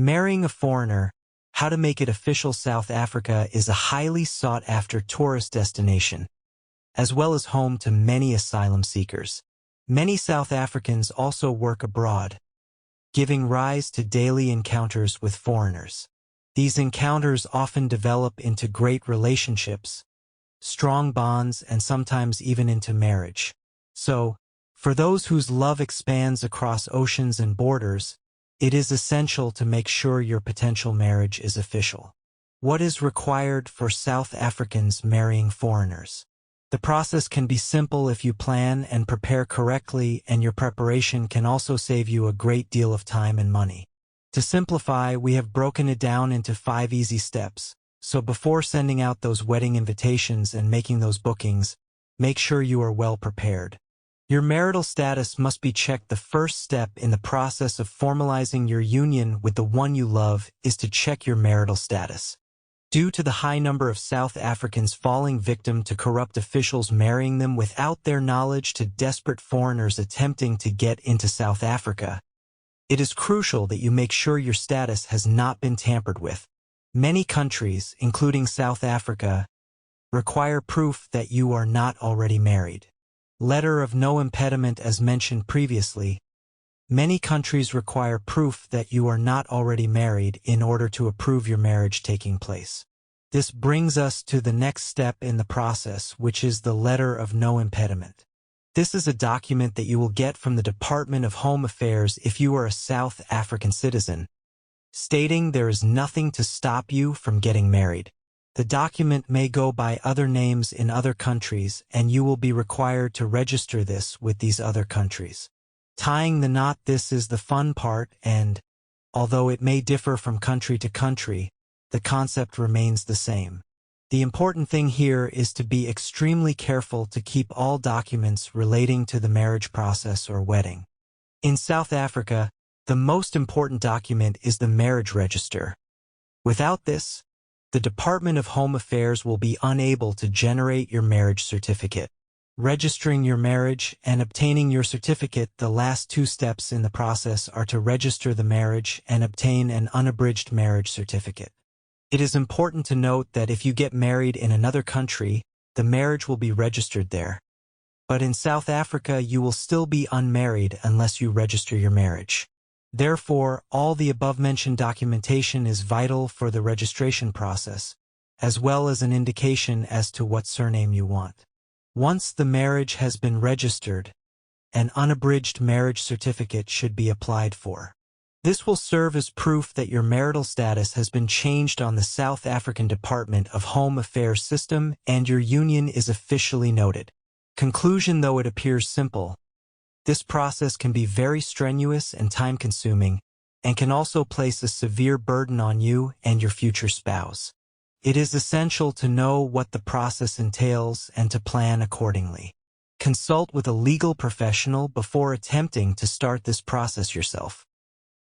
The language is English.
Marrying a foreigner, how to make it official. South Africa is a highly sought-after tourist destination, as well as home to many asylum seekers. Many South Africans also work abroad, giving rise to daily encounters with foreigners. These encounters often develop into great relationships, strong bonds, and sometimes even into marriage. So, for those whose love expands across oceans and borders, it is essential to make sure your potential marriage is official. What is required for South Africans marrying foreigners? The process can be simple if you plan and prepare correctly, and your preparation can also save you a great deal of time and money. To simplify, we have broken it down into 5 easy steps. So before sending out those wedding invitations and making those bookings, make sure you are well prepared. Your marital status must be checked. The first step in the process of formalizing your union with the one you love is to check your marital status. Due to the high number of South Africans falling victim to corrupt officials marrying them without their knowledge to desperate foreigners attempting to get into South Africa, it is crucial that you make sure your status has not been tampered with. Many countries, including South Africa, require proof that you are not already married. Letter of no impediment. As mentioned previously, many countries require proof that you are not already married in order to approve your marriage taking place. This brings us to the next step in the process, which is the letter of no impediment. This is a document that you will get from the Department of Home Affairs if you are a South African citizen, stating there is nothing to stop you from getting married. The document may go by other names in other countries, and you will be required to register this with these other countries. Tying the knot. This is the fun part, and although it may differ from country to country, the concept remains the same. The important thing here is to be extremely careful to keep all documents relating to the marriage process or wedding. In South Africa, the most important document is the marriage register. Without this, the Department of Home Affairs will be unable to generate your marriage certificate. Registering your marriage and obtaining your certificate. The last 2 steps in the process are to register the marriage and obtain an unabridged marriage certificate. It is important to note that if you get married in another country, the marriage will be registered there. But in South Africa, you will still be unmarried unless you register your marriage. Therefore, all the above-mentioned documentation is vital for the registration process, as well as an indication as to what surname you want. Once the marriage has been registered, an unabridged marriage certificate should be applied for. This will serve as proof that your marital status has been changed on the South African Department of Home Affairs system and your union is officially noted. Conclusion. Though it appears simple, this process can be very strenuous and time-consuming, and can also place a severe burden on you and your future spouse. It is essential to know what the process entails and to plan accordingly. Consult with a legal professional before attempting to start this process yourself.